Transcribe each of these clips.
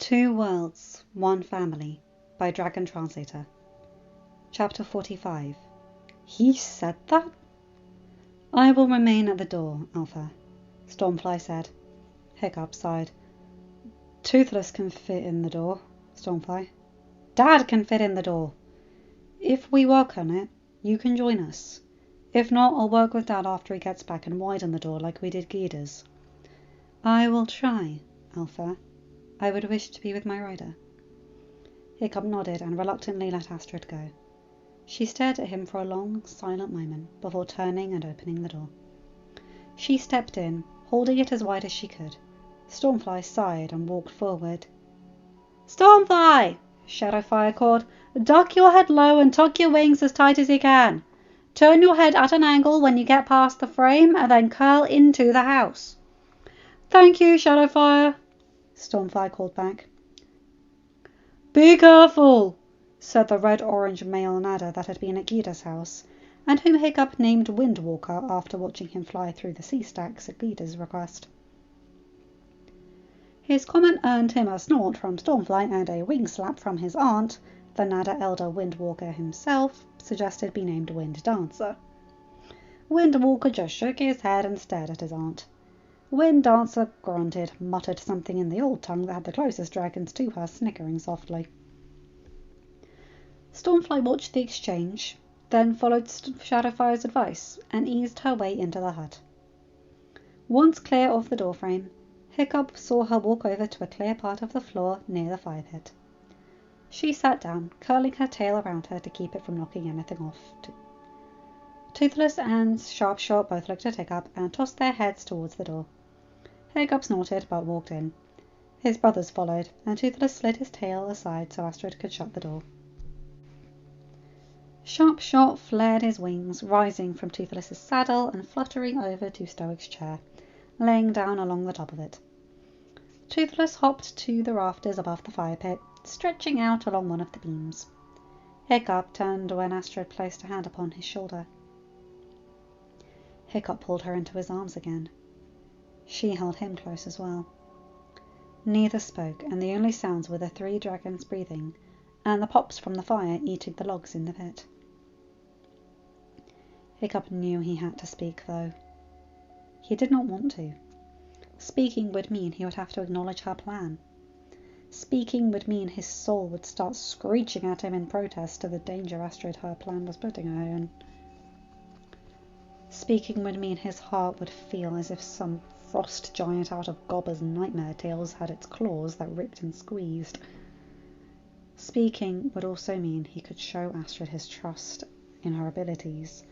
Two Worlds, One Family by Dragon Translator. Chapter 45. He said that? I will remain at the door, Alpha, Stormfly said. Hiccup sighed. Toothless can fit in the door, Stormfly. Dad can fit in the door. If we work on it, you can join us. If not, I'll work with Dad after he gets back and widen the door like we did Gida's. I will try, Alpha. I would wish to be with my rider. Hiccup nodded and reluctantly let Astrid go. She stared at him for a long, silent moment before turning and opening the door. She stepped in, holding it as wide as she could. Stormfly sighed and walked forward. Stormfly! Shadowfire called. Duck your head low and tuck your wings as tight as you can. Turn your head at an angle when you get past the frame and then curl into the house. Thank you, Shadowfire, Stormfly called back. Be careful, said the red-orange male nadder that had been at Gida's house, and whom Hiccup named Windwalker after watching him fly through the sea stacks at Gida's request. His comment earned him a snort from Stormfly and a wing slap from his aunt. The nadder elder Windwalker himself suggested be named Wind Dancer. Windwalker just shook his head and stared at his aunt. Wind Dancer grunted, muttered something in the old tongue that had the closest dragons to her, snickering softly. Stormfly watched the exchange, then followed Shadowfire's advice and eased her way into the hut. Once clear of the doorframe, Hiccup saw her walk over to a clear part of the floor near the fire pit. She sat down, curling her tail around her to keep it from knocking anything off. Toothless and Sharpshot both looked at Hiccup and tossed their heads towards the door. Hiccup snorted but walked in. His brothers followed, and Toothless slid his tail aside so Astrid could shut the door. Sharpshot flared his wings, rising from Toothless's saddle and fluttering over to Stoic's chair, laying down along the top of it. Toothless hopped to the rafters above the fire pit, stretching out along one of the beams. Hiccup turned when Astrid placed a hand upon his shoulder. Hiccup pulled her into his arms again. She held him close as well. Neither spoke, and the only sounds were the three dragons breathing, and the pops from the fire eating the logs in the pit. Hiccup knew he had to speak, though. He did not want to. Speaking would mean he would have to acknowledge her plan. Speaking would mean his soul would start screeching at him in protest to the danger Astrid her plan was putting her in. Speaking would mean his heart would feel as if some frost giant out of Gobber's nightmare tales had its claws that ripped and squeezed. Speaking would also mean he could show Astrid his trust in her abilities,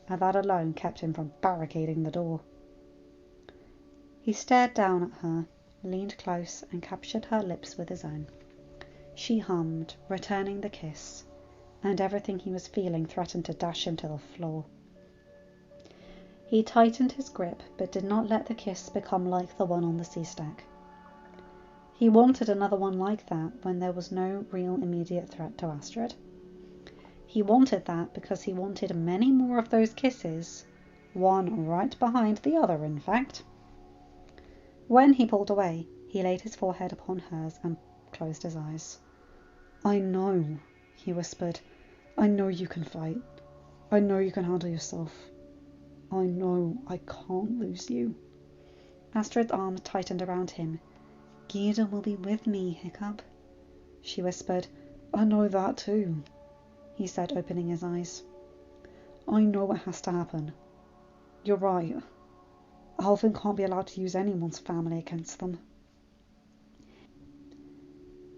and that alone kept him from barricading the door. He stared down at her, leaned close, and captured her lips with his own. She hummed, returning the kiss, and everything he was feeling threatened to dash him to the floor. He tightened his grip, but did not let the kiss become like the one on the sea stack. He wanted another one like that when there was no real immediate threat to Astrid. He wanted that because he wanted many more of those kisses, one right behind the other, in fact. When he pulled away, he laid his forehead upon hers and closed his eyes. I know, he whispered. I know you can fight. I know you can handle yourself. I know I can't lose you. Astrid's arm tightened around him. Gida will be with me, Hiccup, she whispered. I know that too, he said, opening his eyes. I know what has to happen. You're right. Alvin can't be allowed to use anyone's family against them.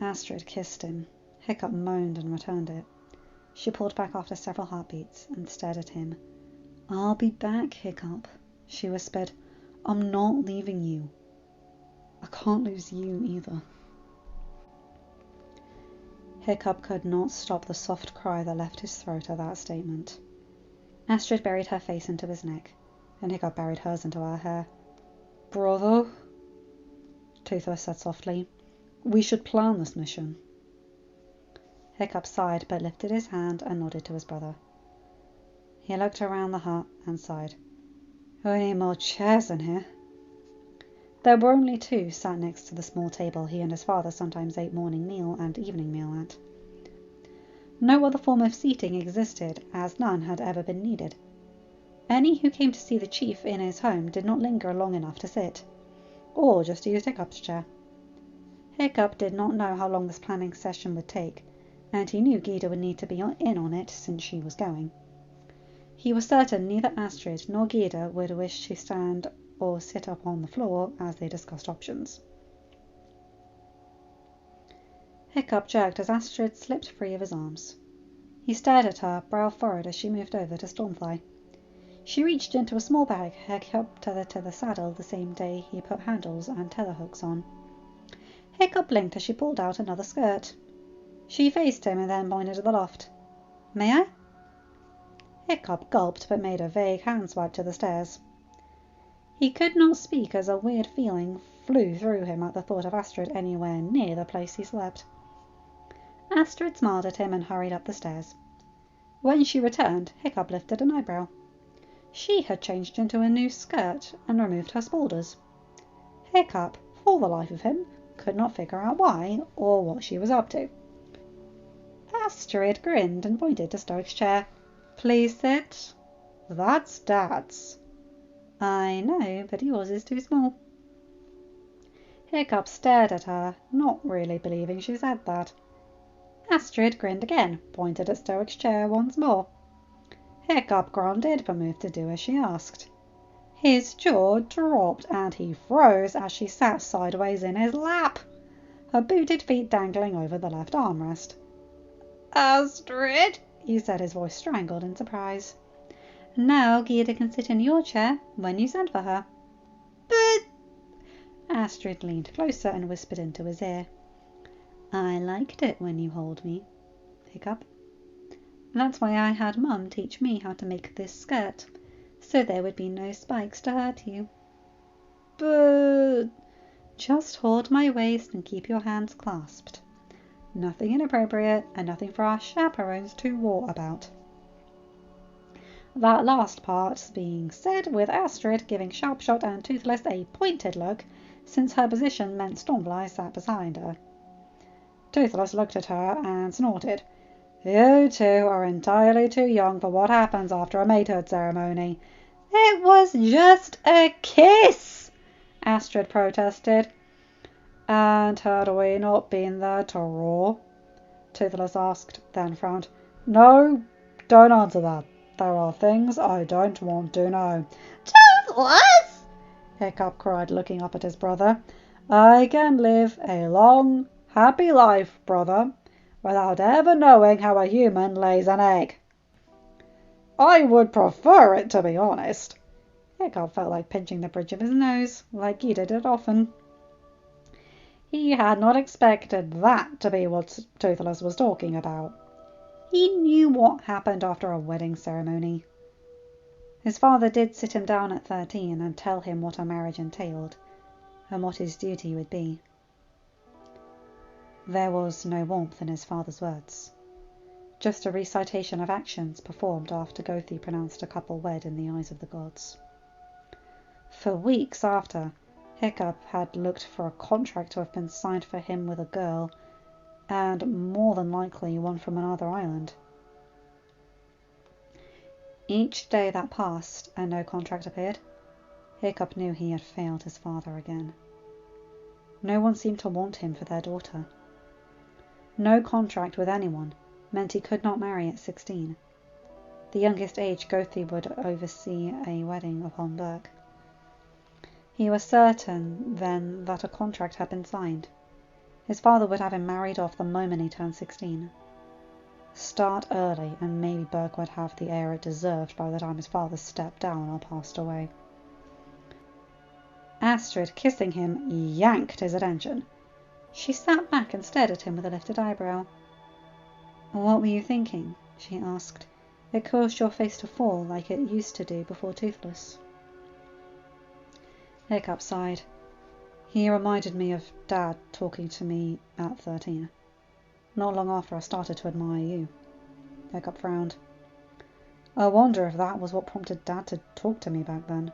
Astrid kissed him. Hiccup moaned and returned it. She pulled back after several heartbeats and stared at him. I'll be back, Hiccup, she whispered. I'm not leaving you. I can't lose you either. Hiccup could not stop the soft cry that left his throat at that statement. Astrid buried her face into his neck, and Hiccup buried hers into her hair. Brother, Toothless said softly, we should plan this mission. Hiccup sighed but lifted his hand and nodded to his brother. He looked around the hut and sighed. We need more chairs in here. There were only two sat next to the small table he and his father sometimes ate morning meal and evening meal at. No other form of seating existed, as none had ever been needed. Any who came to see the chief in his home did not linger long enough to sit, or just used Hiccup's chair. Hiccup did not know how long this planning session would take, and he knew Gyda would need to be in on it since she was going. He was certain neither Astrid nor Gyda would wish to stand or sit up on the floor as they discussed options. Hiccup jerked as Astrid slipped free of his arms. He stared at her, brow furrowed, as she moved over to Stormfly. She reached into a small bag Hiccup tethered to the saddle the same day he put handles and tether hooks on. Hiccup blinked as she pulled out another skirt. She faced him and then pointed to the loft. "May I?" Hiccup gulped but made a vague hand swipe to the stairs. He could not speak as a weird feeling flew through him at the thought of Astrid anywhere near the place he slept. Astrid smiled at him and hurried up the stairs. When she returned, Hiccup lifted an eyebrow. She had changed into a new skirt and removed her spaulders. Hiccup, for the life of him, could not figure out why or what she was up to. Astrid grinned and pointed to Stoic's chair. "Please sit." "That's Dad's." "I know, but yours is too small." Hiccup stared at her, not really believing she said that. Astrid grinned again, pointed at Stoic's chair once more. Hiccup grunted but moved to do as she asked. His jaw dropped and he froze as she sat sideways in his lap, her booted feet dangling over the left armrest. "Astrid," he said, his voice strangled in surprise. "Now Gyda can sit in your chair when you send for her." "But—" Astrid leaned closer and whispered into his ear. "I liked it when you hold me, Hiccup. That's why I had Mum teach me how to make this skirt, so there would be no spikes to hurt you." "But—" "Just hold my waist and keep your hands clasped. Nothing inappropriate and nothing for our chaperones to war about." That last part being said with Astrid giving Sharpshot and Toothless a pointed look, since her position meant Stormfly sat behind her. Toothless looked at her and snorted. "You two are entirely too young for what happens after a matehood ceremony." "It was just a kiss," Astrid protested. "And had we not been there to roar?" Toothless asked, then frowned. "No, don't answer that. There are things I don't want to know." "Toothless!" Hiccup cried, looking up at his brother. "I can live a long, happy life, brother, without ever knowing how a human lays an egg." "I would prefer it, to be honest." Hiccup felt like pinching the bridge of his nose, like Gyda did often. He had not expected that to be what Toothless was talking about. He knew what happened after a wedding ceremony. His father did sit him down at 13 and tell him what a marriage entailed, and what his duty would be. There was no warmth in his father's words, just a recitation of actions performed after Gothi pronounced a couple wed in the eyes of the gods. For weeks after, Hiccup had looked for a contract to have been signed for him with a girl, and more than likely one from another island. Each day that passed and no contract appeared, Hiccup knew he had failed his father again. No one seemed to want him for their daughter. No contract with anyone meant he could not marry at 16, the youngest age Gothi would oversee a wedding upon birth. He was certain then that a contract had been signed. His father would have him married off the moment he turned 16. Start early, and maybe Berg would have the heir it deserved by the time his father stepped down or passed away. Astrid, kissing him, yanked his attention. She sat back and stared at him with a lifted eyebrow. "What were you thinking?" she asked. "It caused your face to fall like it used to do before Toothless." Hiccup sighed. "He reminded me of Dad talking to me at 13. Not long after I started to admire you." Hiccup frowned. "I wonder if that was what prompted Dad to talk to me back then."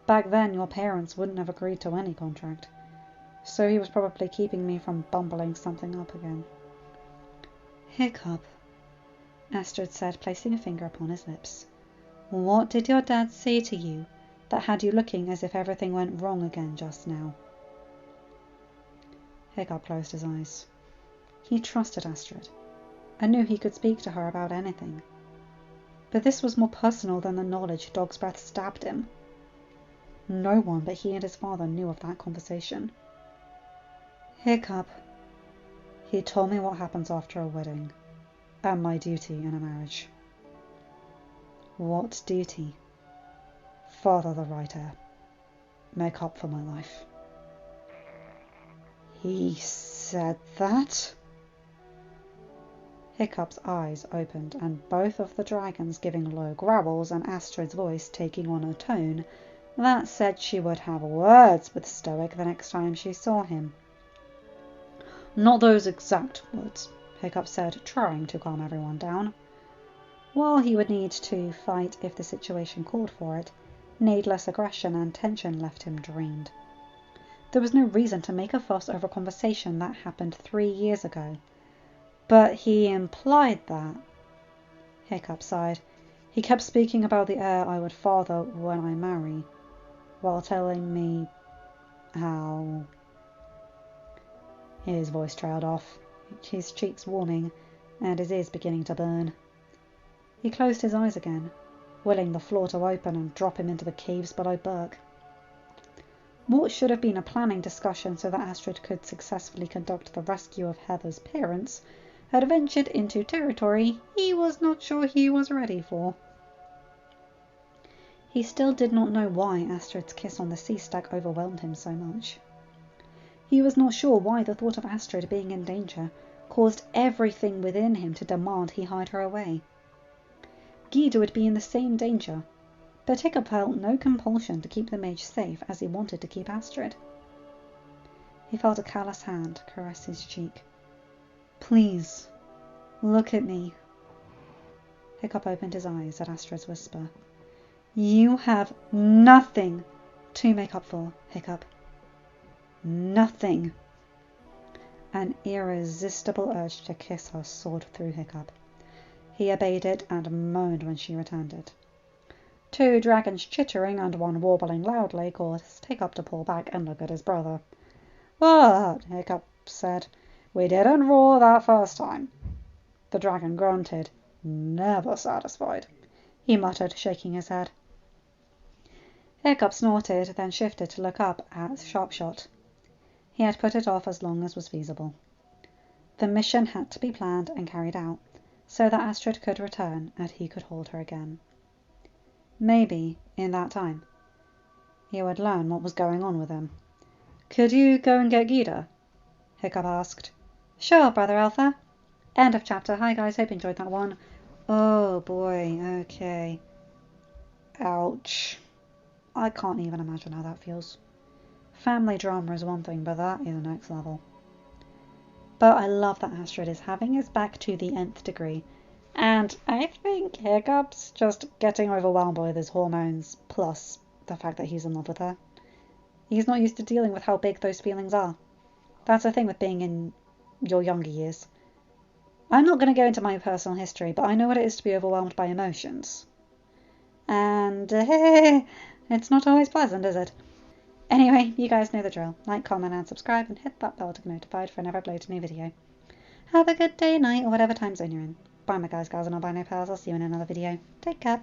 Back then your parents wouldn't have agreed to any contract, so he was probably keeping me from bumbling something up again. Hiccup, Astrid said, placing a finger upon his lips. What did your dad say to you that had you looking as if everything went wrong again just now? Hiccup closed his eyes. He trusted Astrid, and knew he could speak to her about anything. But this was more personal than the knowledge Dog's Breath stabbed him. No one but he and his father knew of that conversation. Hiccup. He told me what happens after a wedding, and my duty in a marriage. What duty? Father the right heir. Make up for my life. He said that? Hiccup's eyes opened, and both of the dragons giving low growls and Astrid's voice taking on a tone that said she would have words with Stoic the next time she saw him. Not those exact words, Hiccup said, trying to calm everyone down. While he would need to fight if the situation called for it, needless aggression and tension left him drained. There was no reason to make a fuss over a conversation that happened 3 years ago. But he implied that. Hiccup sighed. He kept speaking about the heir I would father when I marry, while telling me how... His voice trailed off, his cheeks warming, and his ears beginning to burn. He closed his eyes again, willing the floor to open and drop him into the caves below Burke. What should have been a planning discussion so that Astrid could successfully conduct the rescue of Heather's parents had ventured into territory he was not sure he was ready for. He still did not know why Astrid's kiss on the sea stack overwhelmed him so much. He was not sure why the thought of Astrid being in danger caused everything within him to demand he hide her away. Gyda would be in the same danger, but Hiccup felt no compulsion to keep the mage safe as he wanted to keep Astrid. He felt a callous hand caress his cheek. Please, look at me. Hiccup opened his eyes at Astrid's whisper. You have nothing to make up for, Hiccup. Nothing. An irresistible urge to kiss her soared through Hiccup. He obeyed it and moaned when she returned it. 2 dragons chittering and one warbling loudly caused Hiccup to pull back and look at his brother. What? Hiccup said. We didn't roar that first time. The dragon grunted, never satisfied. He muttered, shaking his head. Hiccup snorted, then shifted to look up at Sharpshot. He had put it off as long as was feasible. The mission had to be planned and carried out, so that Astrid could return and he could hold her again. Maybe, in that time, he would learn what was going on with him. Could you go and get Gyda? Hiccup asked. Sure, Brother Alpha. End of chapter. Hi guys, hope you enjoyed that one. Oh boy, okay. Ouch. I can't even imagine how that feels. Family drama is one thing, but that is next level. But I love that Astrid is having his back to the nth degree. And I think Hiccup's just getting overwhelmed by his hormones, plus the fact that he's in love with her. He's not used to dealing with how big those feelings are. That's the thing with being in your younger years. I'm not going to go into my personal history, but I know what it is to be overwhelmed by emotions. And it's not always pleasant, is it? Anyway, you guys know the drill. Like, comment and subscribe and hit that bell to be notified whenever I upload a new video. Have a good day, night, or whatever time zone you're in. Bye my guys, gals and albino pals. I'll see you in another video. Take care.